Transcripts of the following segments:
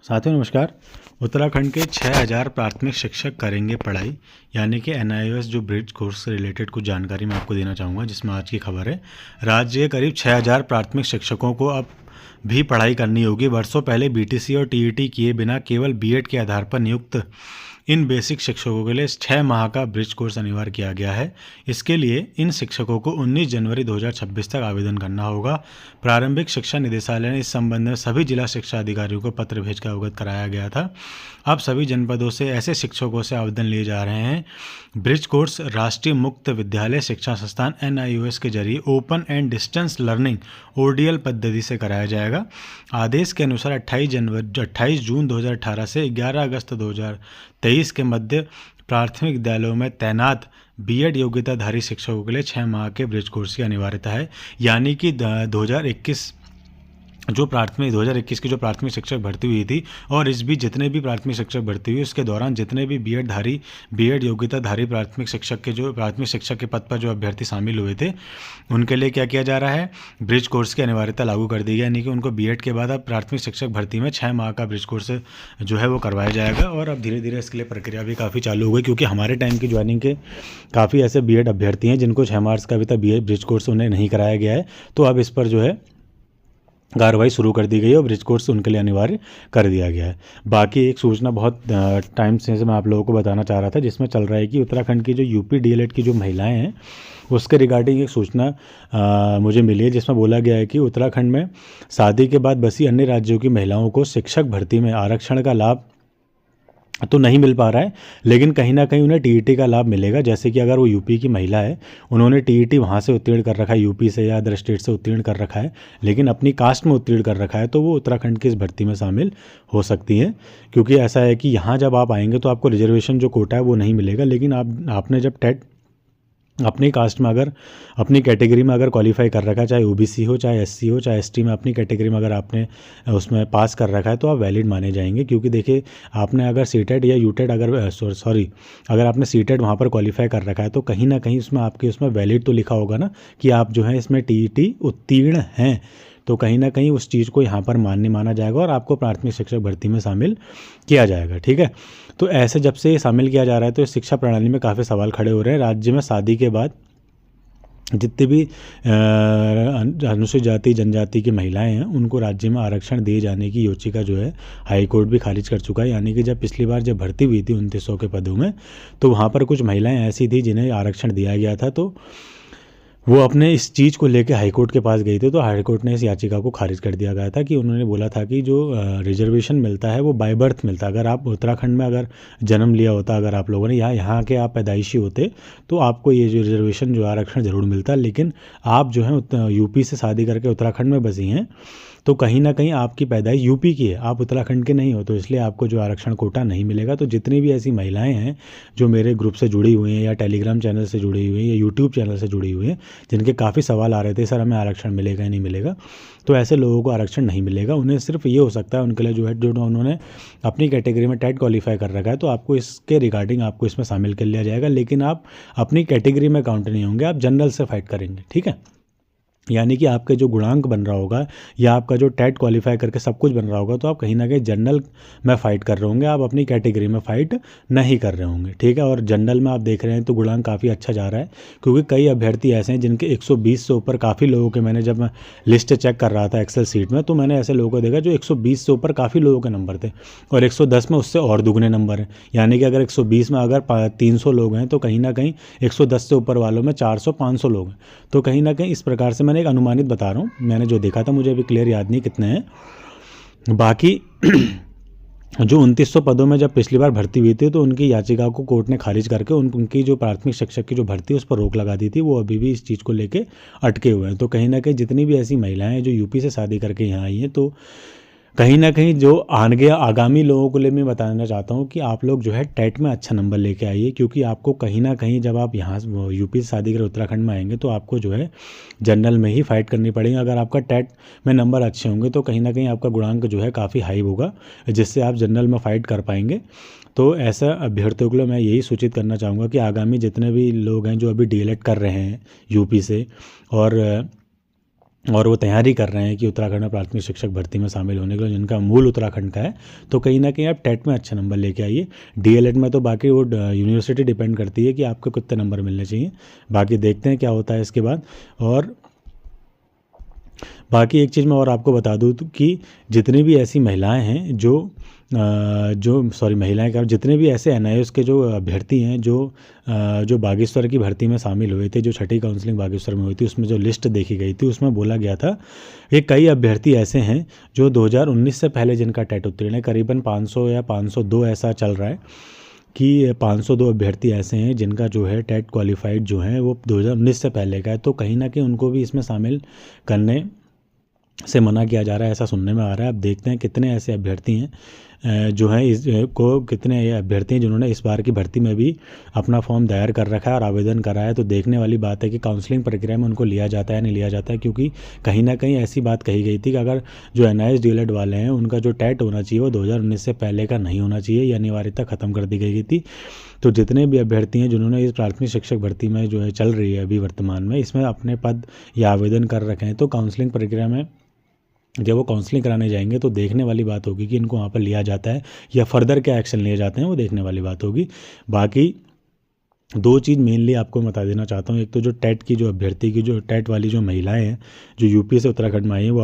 साथियों नमस्कार। उत्तराखंड के 6000 प्राथमिक शिक्षक करेंगे पढ़ाई, यानी कि NIOS जो ब्रिज कोर्स से रिलेटेड कुछ जानकारी मैं आपको देना चाहूँगा, जिसमें आज की खबर है। राज्य के करीब 6000 प्राथमिक शिक्षकों को अब भी पढ़ाई करनी होगी। वर्षों पहले BTC और TET किए बिना केवल B.Ed के आधार पर नियुक्त इन बेसिक शिक्षकों के लिए 6 माह का ब्रिज कोर्स अनिवार्य किया गया है। इसके लिए इन शिक्षकों को 19 जनवरी 2026 तक आवेदन करना होगा। प्रारंभिक शिक्षा निदेशालय ने इस संबंध में सभी जिला शिक्षा अधिकारियों को पत्र भेजकर अवगत कराया गया था। अब सभी जनपदों से ऐसे शिक्षकों से आवेदन लिए जा रहे हैं। ब्रिज कोर्स राष्ट्रीय मुक्त विद्यालय शिक्षा संस्थान NIOS के जरिए open and distance learning ODL पद्धति से कराया जाएगा। आदेश के अनुसार 28 जून 2018 से 11 अगस्त 2023 के मध्य प्राथमिक विद्यालयों में तैनात B.Ed योग्यताधारी शिक्षकों के लिए 6 माह के ब्रिज कोर्स की अनिवार्यता है। यानी कि 2021 की जो प्राथमिक शिक्षक भर्ती हुई थी, और इस बीच जितने भी प्राथमिक शिक्षक भर्ती हुई उसके दौरान जितने भी B.Ed योग्यताधारी प्राथमिक शिक्षक के पद पर जो अभ्यर्थी शामिल हुए थे, उनके लिए क्या किया जा रहा है, ब्रिज कोर्स की अनिवार्यता लागू कर दी गई। यानी कि उनको B.Ed के बाद अब प्राथमिक शिक्षक भर्ती में 6 माह का ब्रिज कोर्स जो है वो करवाया जाएगा। और अब धीरे धीरे इसके लिए प्रक्रिया भी काफ़ी चालू हो गई, क्योंकि हमारे टाइम की ज्वाइनिंग के काफ़ी ऐसे B.Ed अभ्यर्थी हैं जिनको 6 माह का अभी तक ब्रिज कोर्स उन्हें नहीं कराया गया है। तो अब इस पर जो है कार्रवाई शुरू कर दी गई है और ब्रिज कोर्स उनके लिए अनिवार्य कर दिया गया है। बाकी एक सूचना बहुत टाइम से मैं आप लोगों को बताना चाह रहा था, जिसमें चल रहा है कि उत्तराखंड की जो UP DLED की जो महिलाएं हैं उसके रिगार्डिंग एक सूचना मुझे मिली है, जिसमें बोला गया है कि उत्तराखंड में शादी के बाद बसी अन्य राज्यों की महिलाओं को शिक्षक भर्ती में आरक्षण का लाभ तो नहीं मिल पा रहा है, लेकिन कहीं ना कहीं उन्हें TET का लाभ मिलेगा। जैसे कि अगर वो UP की महिला है, उन्होंने TET वहाँ से उत्तीर्ण कर रखा है, UP से या अदर स्टेट से उत्तीर्ण कर रखा है, लेकिन अपनी कास्ट में उत्तीर्ण कर रखा है, तो वो उत्तराखंड की इस भर्ती में शामिल हो सकती है। क्योंकि ऐसा है कि यहाँ जब आप आएंगे तो आपको रिजर्वेशन जो कोटा है वो नहीं मिलेगा, लेकिन आपने जब टेट अपनी कास्ट में अगर अपनी कैटेगरी में अगर क्वालिफाई कर रखा है, चाहे OBC हो, चाहे SC हो, चाहे ST में अपनी कैटेगरी में अगर आपने उसमें पास कर रखा है, तो आप वैलिड माने जाएंगे। क्योंकि देखिए, आपने अगर CTET या UTET अगर आपने CTET वहाँ पर क्वालिफाई कर रखा है, तो कहीं ना कहीं उसमें वैलिड तो लिखा होगा ना कि आप जो है इसमें TET उत्तीर्ण हैं। तो कहीं ना कहीं उस चीज़ को यहाँ पर मान्य माना जाएगा और आपको प्राथमिक शिक्षक भर्ती में शामिल किया जाएगा। ठीक है, तो ऐसे जब से शामिल किया जा रहा है तो इस शिक्षा प्रणाली में काफ़ी सवाल खड़े हो रहे हैं। राज्य में शादी के बाद जितनी भी अनुसूचित जाति जनजाति की महिलाएं हैं, उनको राज्य में आरक्षण दिए जाने की याचिका जो है हाई कोर्ट भी खारिज कर चुका है। यानी कि जब पिछली बार जब भर्ती हुई थी 2900 के पदों में, तो वहाँ पर कुछ महिलाएं ऐसी थी जिन्हें आरक्षण दिया गया था, तो वो अपने इस चीज़ को लेकर हाईकोर्ट के पास गई थी। तो हाईकोर्ट ने इस याचिका को खारिज कर दिया गया था कि उन्होंने बोला था कि जो रिजर्वेशन मिलता है वो बाय बर्थ मिलता है। अगर आप उत्तराखंड में अगर जन्म लिया होता, अगर आप लोगों ने यहाँ के आप पैदाइशी होते, तो आपको ये जो रिजर्वेशन जो आरक्षण ज़रूर मिलता। लेकिन आप जो है UP से शादी करके उत्तराखंड में बसी हैं, तो कहीं ना कहीं आपकी पैदाइश UP की है, आप उत्तराखंड के नहीं हो, तो इसलिए आपको जो आरक्षण कोटा नहीं मिलेगा। तो जितनी भी ऐसी महिलाएं हैं जो मेरे ग्रुप से जुड़ी हुई हैं या टेलीग्राम चैनल से जुड़ी हुई हैं या यूट्यूब चैनल से जुड़ी हुई हैं, जिनके काफ़ी सवाल आ रहे थे, सर हमें आरक्षण मिलेगा या नहीं मिलेगा, तो ऐसे लोगों को आरक्षण नहीं मिलेगा। उन्हें सिर्फ ये हो सकता है, उनके लिए जो उन्होंने अपनी कैटेगरी में टेट क्वालिफाई कर रखा है, तो आपको इसके रिगार्डिंग आपको इसमें शामिल कर लिया जाएगा। लेकिन आप अपनी कैटेगरी में काउंट नहीं होंगे, आप जनरल से फाइट करेंगे। ठीक है, यानी कि आपके जो गुणांक बन रहा होगा या आपका जो टेट क्वालिफाई करके सब कुछ बन रहा होगा, तो आप कहीं ना कहीं जनरल में फ़ाइट कर रहे होंगे, आप अपनी कैटेगरी में फ़ाइट नहीं कर रहे होंगे। ठीक है, और जनरल में आप देख रहे हैं तो गुणांक काफ़ी अच्छा जा रहा है, क्योंकि कई अभ्यर्थी ऐसे हैं जिनके 120 से ऊपर, काफ़ी लोगों के मैंने जब मैं लिस्ट चेक कर रहा था एक्सेल सीट में, तो मैंने ऐसे लोगों को देखा जो 120 से ऊपर काफ़ी लोगों के नंबर थे, और 110 में उससे और दुगने नंबर हैं। यानी कि अगर 120 में अगर 300 लोग हैं, तो कहीं ना कहीं 110 से ऊपर वालों में 400-500 लोग हैं। तो कहीं ना कहीं इस प्रकार से मैंने एक अनुमानित बता रहा हूँ, मैंने जो देखा था, मुझे अभी क्लियर याद नहीं कितने हैं। बाकी जो 2900 पदों में जब पिछली बार भर्ती हुई थी, तो उनकी याचिका को कोर्ट ने खारिज करके उनकी जो प्राथमिक शिक्षक की जो भर्ती है उस पर रोक लगा दी थी। वो अभी भी इस चीज़ को लेके अटके हुए हैं। तो कहीं ना कहीं जितनी भी ऐसी महिलाएं हैं जो UP से शादी करके यहाँ आई हैं, तो कहीं ना कहीं जो आगामी लोगों को लिए मैं बताना चाहता हूँ कि आप लोग जो है टेट में अच्छा नंबर लेके आइए, क्योंकि आपको कहीं ना कहीं जब आप यहाँ UP से शादी कर उत्तराखंड में आएंगे, तो आपको जो है जनरल में ही फाइट करनी पड़ेगी। अगर आपका टेट में नंबर अच्छे होंगे, तो कहीं ना कहीं आपका गुणांक जो है काफ़ी हाई होगा, जिससे आप जनरल में फ़ाइट कर पाएंगे। तो ऐसा अभ्यर्थियों के लिए मैं यही सूचित करना चाहूँगा कि आगामी जितने भी लोग हैं जो अभी DLED कर रहे हैं UP से, और और वो तैयारी कर रहे हैं कि उत्तराखंड में प्राथमिक शिक्षक भर्ती में शामिल होने के लिए, जिनका मूल उत्तराखंड का है, तो कहीं ना कहीं आप टेट में अच्छे नंबर लेके आइए। डीएलएड में तो बाकी वो यूनिवर्सिटी डिपेंड करती है कि आपको कितने नंबर मिलने चाहिए। बाकी देखते हैं क्या होता है इसके बाद। और बाकी एक चीज़ मैं और आपको बता दूँ कि जितनी भी ऐसी महिलाएं हैं महिलाएं का जितने भी ऐसे एनआईओएस के जो अभ्यर्थी हैं जो बागेश्वर की भर्ती में शामिल हुए थे, जो छठी काउंसलिंग बागेश्वर में हुई थी, उसमें जो लिस्ट देखी गई थी उसमें बोला गया था कि कई अभ्यर्थी ऐसे हैं जो 2019 से पहले जिनका टेट उत्तीर्ण है, करीबन 500 या 502 ऐसा चल रहा है कि 502 अभ्यर्थी ऐसे हैं जिनका जो है टेट क्वालिफाइड जो है वो 2019 से पहले का है। तो कहीं ना कहीं उनको भी इसमें शामिल करने से मना किया जा रहा है, ऐसा सुनने में आ रहा है। अब देखते हैं कितने ऐसे अभ्यर्थी हैं कितने अभ्यर्थी हैं जिन्होंने इस बार की भर्ती में भी अपना फॉर्म दायर कर रखा है और आवेदन करा है। तो देखने वाली बात है कि काउंसलिंग प्रक्रिया में उनको लिया जाता है नहीं लिया जाता है, क्योंकि कहीं ना कहीं ऐसी बात कही गई थी कि अगर जो एनआईएएस डीएलएड वाले हैं उनका जो टेट होना चाहिए वो 2019 से पहले का नहीं होना चाहिए, ये अनिवार्यता ख़त्म कर दी गई थी। तो जितने भी अभ्यर्थी हैं जिन्होंने इस प्राथमिक शिक्षक भर्ती में जो है चल रही है अभी वर्तमान में, इसमें अपने पद या आवेदन कर रखे हैं, तो काउंसलिंग प्रक्रिया में जब वो काउंसलिंग कराने जाएंगे तो देखने वाली बात होगी कि इनको वहाँ पर लिया जाता है या फर्दर क्या एक्शन लिए जाते हैं, वो देखने वाली बात होगी। बाकी दो चीज़ मेनली आपको बता देना चाहता हूँ। एक तो जो टेट की जो अभ्यर्थी की जो टेट वाली जो महिलाएं हैं जो यूपी से उत्तराखंड में आई हैं, वो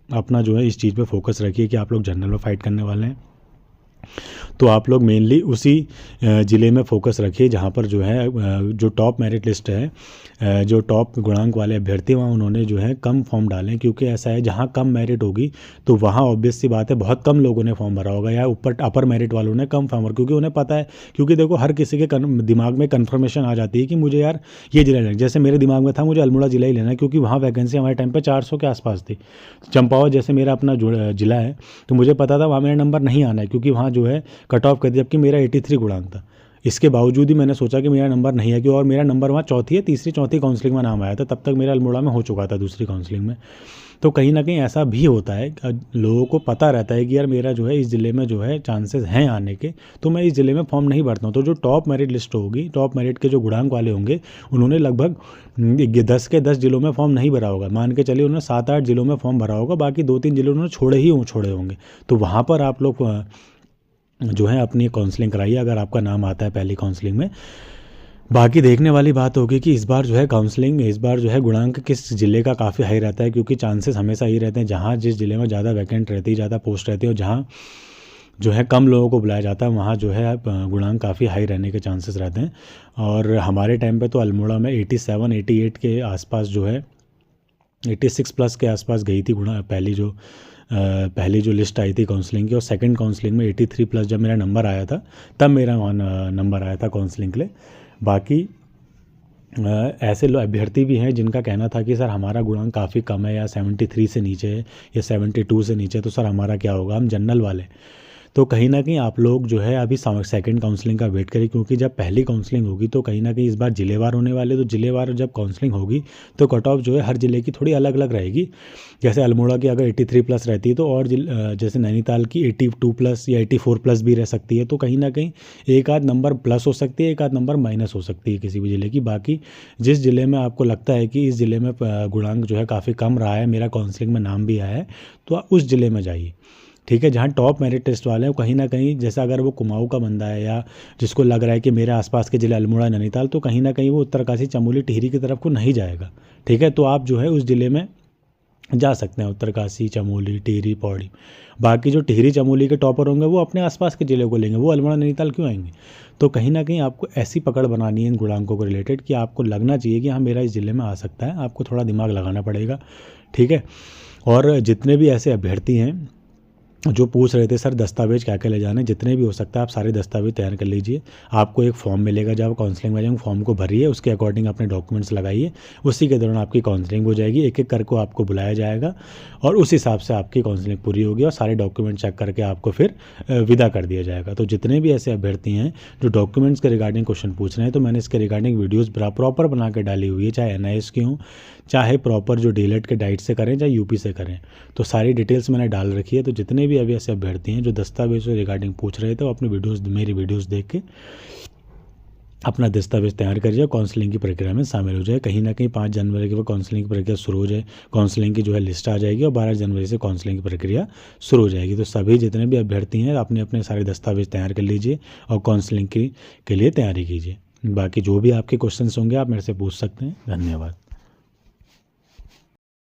अपना जो है इस चीज़ पे फोकस रखिए कि आप लोग जनरल में फ़ाइट करने वाले हैं, तो आप लोग मेनली उसी ज़िले में फोकस रखिए जहाँ पर जो है जो टॉप मेरिट लिस्ट है, जो टॉप गुणांक वाले अभ्यर्थी वहाँ उन्होंने जो है कम फॉर्म डालें, क्योंकि ऐसा है जहाँ कम मेरिट होगी तो वहाँ ऑब्वियस सी बात है बहुत कम लोगों ने फॉर्म भरा होगा, या ऊपर अपर मेरिट वालों ने कम फॉर्म भरा, क्योंकि उन्हें पता है, क्योंकि देखो हर किसी के दिमाग में कन्फर्मेशन आ जाती है कि मुझे यार ये जिला लेना। जैसे मेरे दिमाग में था मुझे अल्मोड़ा जिला ही लेना है, क्योंकि वहाँ वैकेंसी हमारे टाइम पर 400 के आसपास थी। चंपावत जैसे मेरा अपना जिला है, तो मुझे पता था वहाँ मेरा नंबर नहीं आना है, क्योंकि वहाँ जो है कट ऑफ कर दिया, जबकि मेरा 83 गुणांक था। इसके बावजूद ही मैंने सोचा कि मेरा नंबर नहीं है, कि और मेरा नंबर वहाँ तीसरी चौथी काउंसलिंग में नाम आया था, तब तक मेरा अल्मोड़ा में हो चुका था दूसरी काउंसलिंग में। तो कहीं ना कहीं ऐसा भी होता है, लोगों को पता रहता है कि यार मेरा जो है इस ज़िले में जो है चांसेस हैं आने के, तो मैं इस ज़िले में फॉर्म नहीं भरता हूँ। तो जो टॉप मेरिट लिस्ट होगी, टॉप मेरिट के जो गुणांक वाले होंगे, उन्होंने लगभग 10 के 10 जिलों में फॉर्म नहीं भरा होगा, मान के चलिए उन्होंने 7-8 जिलों में फॉर्म भरा होगा, बाकी 2-3 जिले उन्होंने छोड़े होंगे। तो वहाँ पर आप लोग जो है अपनी काउंसलिंग कराइए अगर आपका नाम आता है पहली काउंसलिंग में। बाकी देखने वाली बात होगी कि इस बार जो है गुणांक किस ज़िले का काफ़ी हाई रहता है, क्योंकि चांसेस हमेशा ही रहते हैं जहाँ जिस ज़िले में ज़्यादा वैकेंट रहती है, ज़्यादा पोस्ट रहती है, और जहाँ जो है कम लोगों को बुलाया जाता है, वहाँ जो है गुणांक काफ़ी हाई रहने के चांसेस रहते हैं। और हमारे टाइम पे तो अल्मोड़ा में 87-88 के आसपास जो है 86 प्लस के आसपास गई थी पहली जो लिस्ट आई थी काउंसलिंग की, और सेकंड काउंसलिंग में 83 प्लस जब मेरा नंबर आया था, तब मेरा नंबर आया था काउंसलिंग के लिए। बाकी ऐसे अभ्यर्थी भी हैं जिनका कहना था कि सर हमारा गुणांक काफ़ी कम है, या 73 से नीचे है, या 72 से नीचे, तो सर हमारा क्या होगा, हम जनरल वाले। तो कहीं ना कहीं आप लोग जो है अभी सेकंड काउंसलिंग का वेट करें, क्योंकि जब पहली काउंसलिंग होगी तो कहीं ना कहीं इस बार जिलेवार होने वाले, तो जिलेवार जब काउंसलिंग होगी तो कट ऑफ जो है हर ज़िले की थोड़ी अलग अलग रहेगी। जैसे अल्मोड़ा की अगर 83 प्लस रहती है तो और जैसे नैनीताल की 82 प्लस या 84 प्लस भी रह सकती है। तो कहीं ना कहीं एक आध नंबर प्लस हो सकती है, एक आध नंबर माइनस हो सकती है किसी भी ज़िले की। बाकी जिस ज़िले में आपको लगता है कि इस ज़िले में गुणांक जो है काफ़ी कम रहा है, मेरा काउंसलिंग में नाम भी आया है, तो आप उस ज़िले में जाइए, ठीक है, जहाँ टॉप मेरिट टेस्ट वाले हैं। कहीं ना कहीं जैसा अगर वो कुमाऊं का बंदा है, या जिसको लग रहा है कि मेरे आसपास के ज़िले अल्मोड़ा नैनीताल, तो कहीं ना कहीं वो उत्तरकाशी चमोली टिहरी की तरफ को नहीं जाएगा, ठीक है। तो आप जो है उस ज़िले में जा सकते हैं, उत्तरकाशी चमोली टिहरी पौड़ी। बाकी जो टिहरी चमोली के टॉपर होंगे वो अपने आसपास के ज़िले को लेंगे, वो अल्मोड़ा नैनीताल क्यों आएंगे। तो कहीं ना कहीं आपको ऐसी पकड़ बनानी है इन गुणांकों को रिलेटेड कि आपको लगना चाहिए कि हाँ मेरा इस ज़िले में आ सकता है, आपको थोड़ा दिमाग लगाना पड़ेगा, ठीक है। और जितने भी ऐसे अभ्यर्थी हैं जो पूछ रहे थे सर दस्तावेज क्या क्या ले जाने, जितने भी हो सकता है आप सारे दस्तावेज तैयार कर लीजिए। आपको एक फॉर्म मिलेगा, जब काउंसलिंग में जाएंगे फॉर्म को भरिए, उसके अकॉर्डिंग अपने डॉक्यूमेंट्स लगाइए, उसी के दौरान आपकी काउंसलिंग हो जाएगी। एक एक करके आपको बुलाया जाएगा और उस हिसाब से आपकी काउंसलिंग पूरी होगी और सारे डॉक्यूमेंट चेक करके आपको फिर विदा कर दिया जाएगा। तो जितने भी ऐसे अभ्यर्थी हैं जो डॉक्यूमेंट्स के रिगार्डिंग क्वेश्चन पूछ रहे हैं, तो मैंने इसके रिगार्डिंग वीडियोज़ प्रॉपर बना के डाली हुई है, चाहे एनआईएस की हूँ, चाहे प्रॉपर जो डीएलएड के डाइट से करें, चाहे यूपी से करें, तो सारी डिटेल्स मैंने डाल रखी है। तो जितने भी अभी ऐसे अभ्यर्थी हैं जो दस्तावेज रिगार्डिंग पूछ रहे थे, वो अपनी मेरी वीडियोस देख के अपना दस्तावेज तैयार करिए, काउंसलिंग की प्रक्रिया में शामिल हो जाए। कहीं ना कहीं 5 जनवरी के बाद काउंसलिंग की प्रक्रिया शुरू हो जाए, काउंसलिंग की जो है लिस्ट आ जाएगी और 12 जनवरी से काउंसलिंग की प्रक्रिया शुरू हो जाएगी। तो सभी जितने भी अभ्यर्थी हैं अपने अपने सारे दस्तावेज तैयार कर लीजिए और काउंसलिंग के लिए तैयारी कीजिए। बाकी जो भी आपके क्वेश्चंस होंगे आप मेरे से पूछ सकते हैं। धन्यवाद।